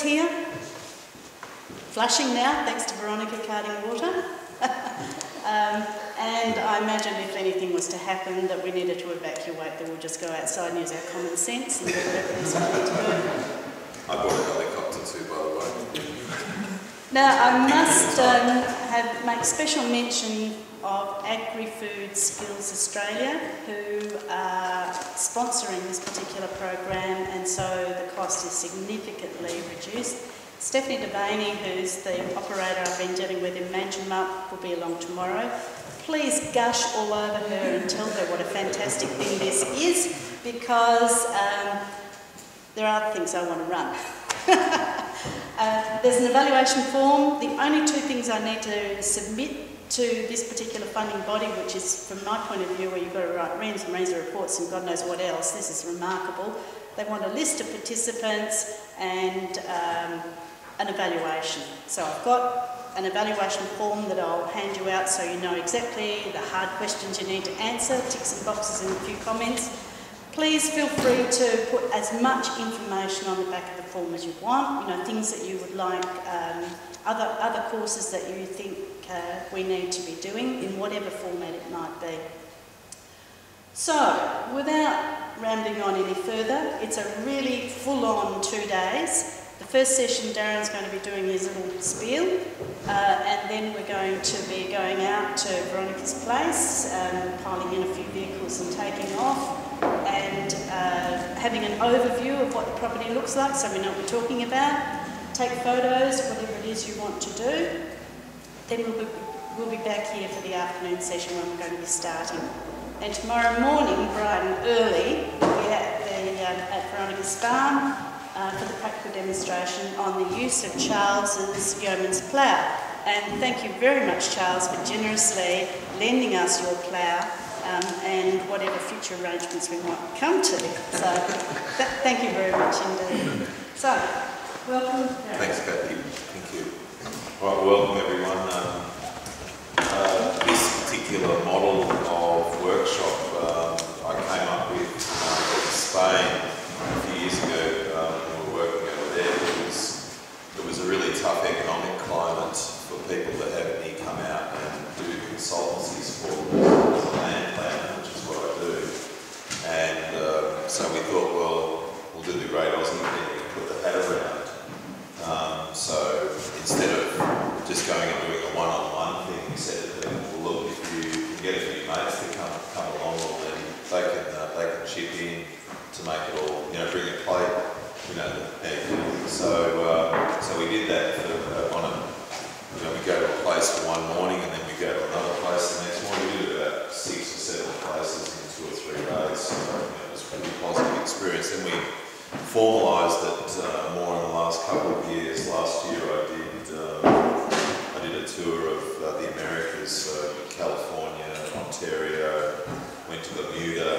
Here, flushing now, thanks to Veronica carting water. And I imagine if anything was to happen that we needed to evacuate, that we'll just go outside and use our common sense and do whatever it is we need to do. I bought a helicopter too, by the way. Now, I must make special mention of Agri-Food Skills Australia, who are sponsoring this particular program, and so the cost is significantly reduced. Stephanie Devaney, who's the operator I've been dealing with in Manjimup, will be along tomorrow. Please gush all over her and tell her what a fantastic thing this is, because there are other things I want to run. There's an evaluation form. The only two things I need to submit to this particular funding body, which is, from my point of view, where you've got to write reams and reams of reports and God knows what else, this is remarkable. They want a list of participants and an evaluation. So I've got an evaluation form that I'll hand you out so you know exactly the hard questions you need to answer, tick some boxes and a few comments. Please feel free to put as much information on the back of the form as you want, you know, things that you would like, other courses that you think we need to be doing in whatever format it might be. So, without rambling on any further, it's a really full-on 2 days. The first session, Darren's going to be doing his little spiel, and then we're going to be going out to Veronica's place, piling in a few vehicles and taking off, and having an overview of what the property looks like so we know what we're talking about, take photos, whatever it is you want to do. Then we'll be back here for the afternoon session when we're going to be starting. And tomorrow morning, bright and early, we're at Veronica's farm for the practical demonstration on the use of Charles's yeoman's plough. And thank you very much, Charles, for generously lending us your plough and whatever future arrangements we might come to. So thank you very much indeed. So, welcome. Thanks, Kathy. Thank you. Right, welcome everyone. This particular model of workshop I came up with in Spain a few years ago when we were working over there. It was a really tough economic climate for people that had me come out and do consultancies for them as a land planner, which is what I do. And so we thought, well, we'll do the great Aussie thing and put the hat around. So instead of just going and doing a one-on-one thing, we said to them, well, look, if you can get a few mates to come along, well, then they can chip in to make it all, you know, bring a plate, you know, anything. So we did that for you know, we go to a place for one morning and then we go to another place the next morning. We did about 6 or 7 places in 2 or 3 days. So you know, it was a pretty positive experience. Then we formalised it more in the last couple of years. Last year I did a tour of the Americas, so California, Ontario, went to Bermuda,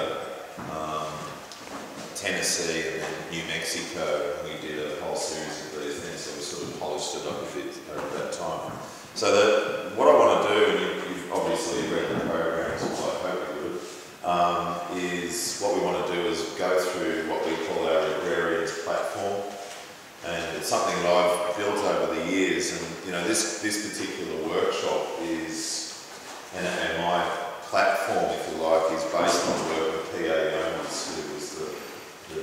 Tennessee, and then New Mexico. We did a whole series of these things, so we sort of polished it up a bit over that time. So what I want to do, and you've obviously read the programs, well, I hope you would, is what we want to do is go through what we call our Regrarian platform, and it's something that I've built over the years. And you know, this particular workshop is, and my platform, if you like, is based on the work of P.A. Yeomans, who was the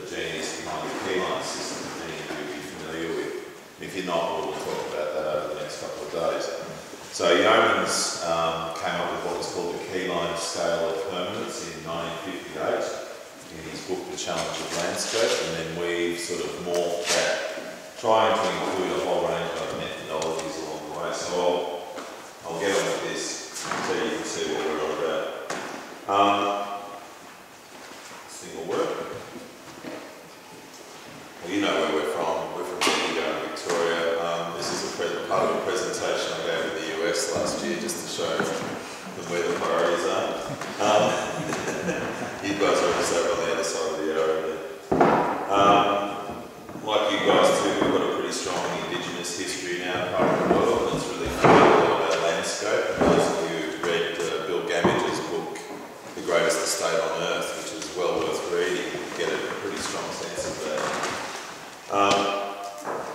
genius behind the keyline system that many of you will be familiar with. If you're not, we'll talk about that over the next couple of days. So Yeomans came up with what was called the keyline scale of permanence in 1958 in his book The Challenge of Landscape, and then we sort of morphed that, trying to include a whole range of methodologies along the way. So I'll get on with this so you can see what we're all about. Single word. Well, you know where we're from. We're from Bendigo, Victoria. This is part of a presentation I gave in the US last year, just to show them where the priorities are. You guys are also on the other side of the arrow there. Like you guys too, we've got a pretty strong Indigenous history now, part of the world, and it's really familiar about landscape. Those of you who've read Bill Gamage's book, The Greatest Estate on Earth, which is well worth reading, you get a pretty strong sense of that.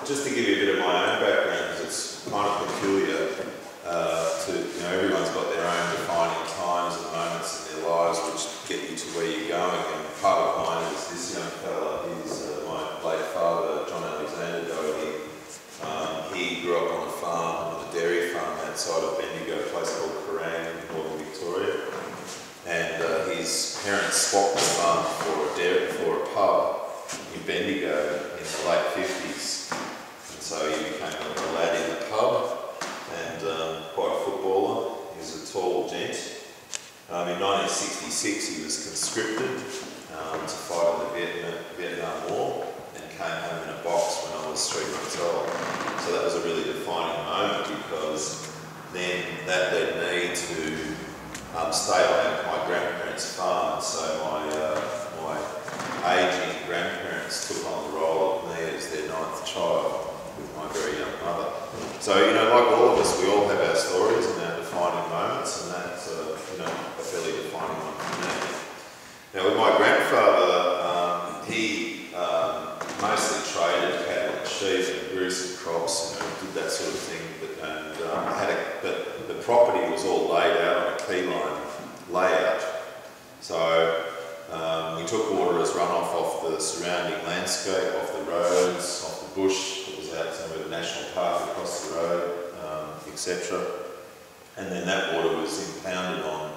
Just to to give you a bit of my own background, because it's kind of peculiar to, everyone's got their own defining times and moments in their lives which get you to where you're going, and part of mine is this young fella. He's my late father, John Alexander Doherty. He grew up on a farm, on a dairy farm outside of Bendigo, a place called Regrarian in northern Victoria. And his parents swapped the farm for a pub in Bendigo in the late 50s. And so he became a lad in the pub and quite a footballer. He was a tall gent. In 1966 he was conscripted to fight in the Vietnam War and came home in a box when I was 3 months old. So that was a really defining moment, because then that led me to stay on my grandparents' farm. So my ageing grandparents took on the role of me as their 9th child with my very young mother. So, like all of us, we all have our stories and our defining moments, and that's, a fairly defining one for me. Now, with my grandfather, he mostly traded cattle and sheep and grew some crops, did that sort of thing, but the property was all laid out on a key line layout. So we took water as runoff off the surrounding landscape, off the roads, off the bush that was out somewhere, the national park across the road, etc. And then that water was impounded on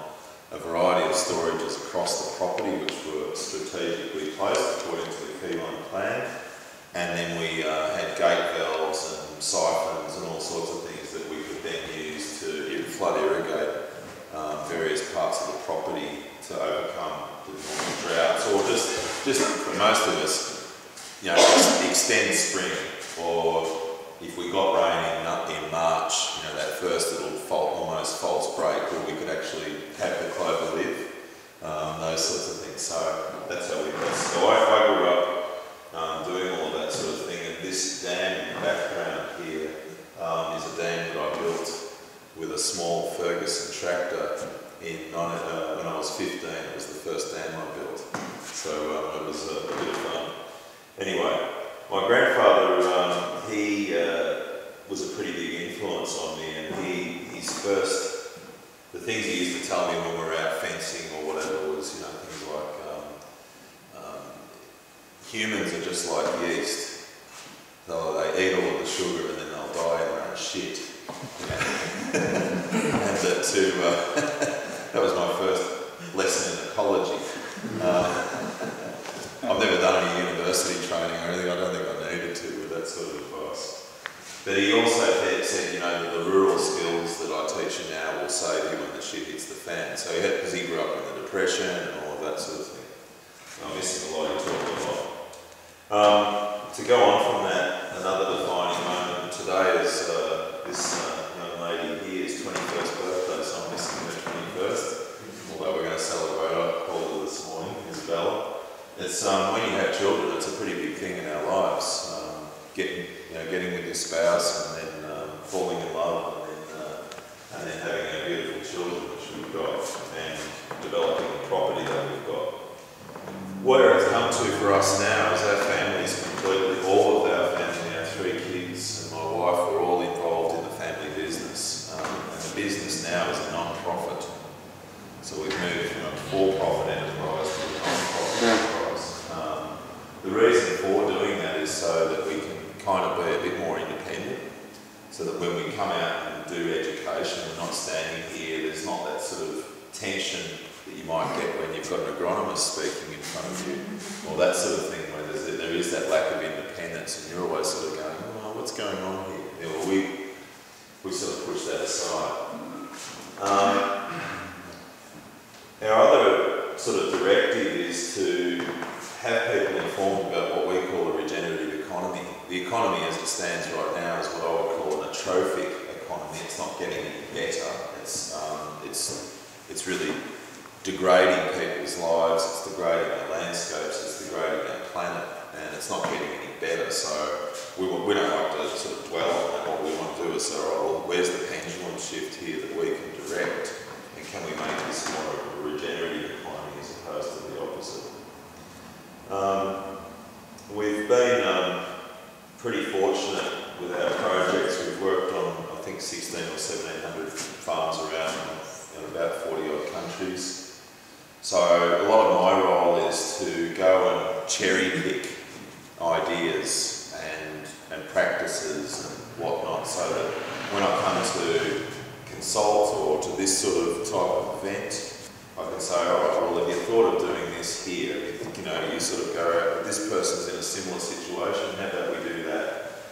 a variety of storages across the property, which were strategically placed according to the key line plan. And then we had gate valves and siphons and all sorts of things that we could then use to flood irrigate various parts of the property to overcome the normal droughts, or just for most of us, just extend spring, or if we got rain in March, that first little almost false break where we could actually have the clover live, those sorts of things. So that's how we did. So I grew up doing all of that sort of thing, and this dam in the background here is a dam that I built with a small Ferguson tractor when I was 15. It was the first dam I built, so it was a bit of fun. Anyway, my grandfather, he was a pretty big influence on me, and the things he used to tell me when we were out fencing or whatever was, things like humans are just like yeast. They eat all of the sugar and then they'll die in their own shit. And that was my first lesson in ecology. I've never done any university training or anything. I don't think I needed to with that sort of advice. But he also said, that the rural skills that I teach you now will save you when the shit hits the fan. So because he grew up in the Depression and all of that sort of thing. So I'm missing a lot. He talked a lot. To go on from that, another defining moment today is this young lady here's 21st birthday, so I'm missing her 21st. Although we're going to celebrate, I called her this morning, Isabella. It's when you have children, it's a pretty big thing in our lives. Getting with your spouse and then falling in love and then having our beautiful children, which we've got, and developing the property that we've got. Where it's come to for us now is our family's completely, all of our family, our 3 kids and my wife, we're all involved in the family business. And the business now is a non-profit. So we've moved from a for-profit enterprise to a non-profit enterprise. The reason for doing that is so that we can kind of be a bit more independent, so that when we come out and do education, we're not standing here, there's not that sort of tension that you might get when you've got an agronomist speaking in front of you, or that sort of thing where there is that lack of independence and you're always sort of going, oh, what's going on here? Well, we sort of push that aside. Our other sort of directive is to have people informed about what we call a regenerative economy. The economy as it stands right now is what I would call an atrophic economy. It's not getting any better. It's really degrading people's lives, it's degrading our landscapes, it's degrading our planet, and it's not getting any better. So we don't like to sort of dwell on that. What we want to do is say, well, where's the pendulum shift here that we can direct, and can we make this more of a regenerative economy as opposed to the opposite? We've been pretty fortunate countries. So a lot of my role is to go and cherry pick ideas and practices and whatnot, so that when I come to consult or to this sort of type of event, I can say, all right, well, have you thought of doing this here? You know, you sort of go, this person's in a similar situation, how about we do that?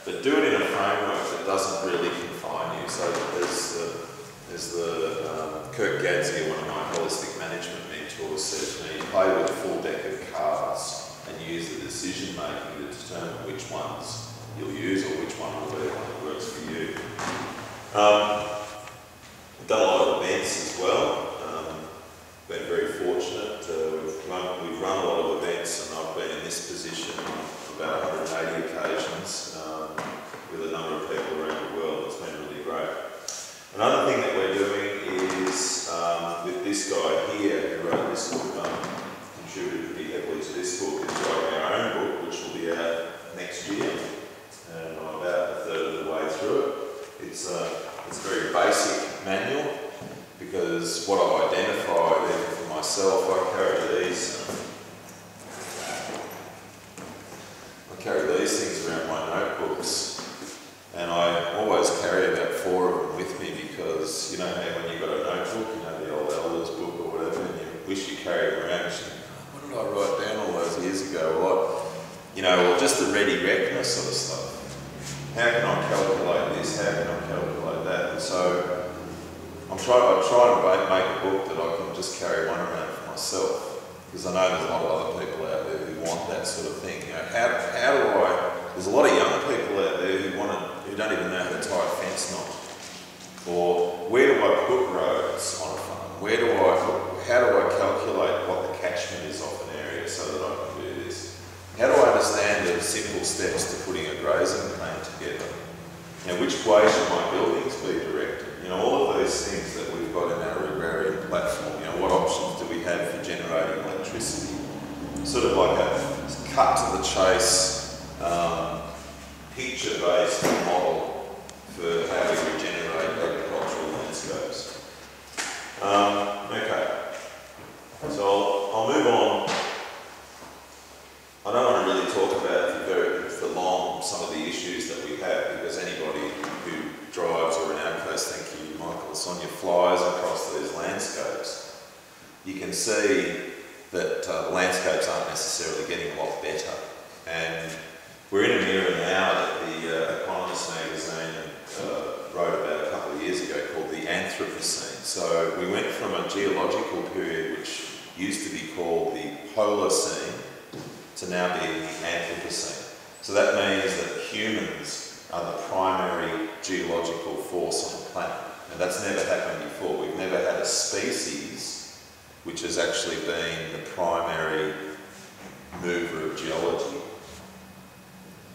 But do it in a framework that doesn't really confine you. So there's the Kirk Gadsby, one of my holistic management mentors, says, you play with a full deck of cards and use the decision making to determine which ones you'll use or which one will be the one that works for you. I've done a lot of events as well. Been very fortunate. We've run a lot of events, and I've been in this position on about 180 occasions with a number of people around the world. It's been really great. Another thing that we're doing is with this guy here who wrote this book, contributed pretty heavily to this book, is writing our own book, which will be out next year, and I'm about a third of the way through it. It's a very basic manual, because what I've identified even for myself, I carry these things around my notebooks, and I always carry about 4 of them with me, because you know how when you've got a notebook, you know, the old elders book or whatever, and you wish you carried it around, and you think, what did I write down all those years ago? What, you know, or just the ready reckoner sort of stuff. How can I calculate this? How can I calculate that? And so I'm trying to make a book that I can just carry one around for myself, because I know there's a lot of other people out there who want that sort of thing. You know, how do I? There's a lot of young people out there who don't even know how to tie a fence knot, or where do I put roads on a farm? How do I calculate what the catchment is of an area so that I can do this? How do I understand the simple steps to putting a grazing plan together? You know, which way should my buildings be directed? You know, all of these things that we've got in our Regrarian platform, you know, what options do we have for generating electricity? Sort of like a cut to the chase, picture-based model for how we regenerate agricultural landscapes. Okay, so I'll move on. I don't want to really talk about for long some of the issues that we have, because anybody who drives, or in our case, thank you, Michael, Sonia, flies across these landscapes, you can see that landscapes aren't necessarily getting a lot better. And we're in an era now that the Economist magazine wrote about a couple of years ago called the Anthropocene. So we went from a geological period which used to be called the Holocene to now being the Anthropocene. So that means that humans are the primary geological force on the planet. And that's never happened before. We've never had a species which has actually been the primary mover of geology.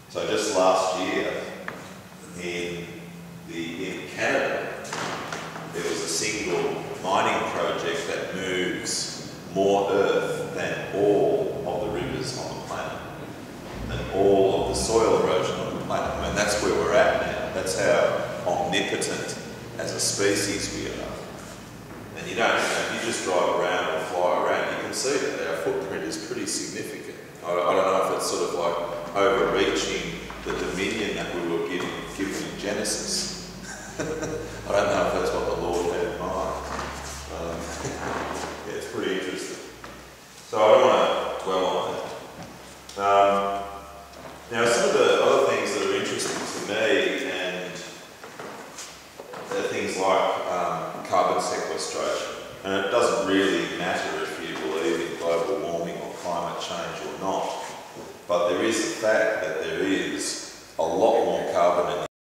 So just last year, in Canada, there was a single mining project that moves more earth than all of the rivers on the planet, than all of the soil erosion on the planet. I mean, that's where we're at now. That's how omnipotent as a species we are. And you don't, if you just drive around or fly around, you can see that our footprint is pretty significant. I don't know if it's sort of like overreaching the dominion that we were given in Genesis. I don't know if that's what the Lord had in mind. Yeah, it's pretty interesting. So I don't want to dwell on that. Now, some of the other things that are interesting to me, and they're things like carbon sequestration. And it doesn't really matter if you believe in global warming or climate change or not, but there is the fact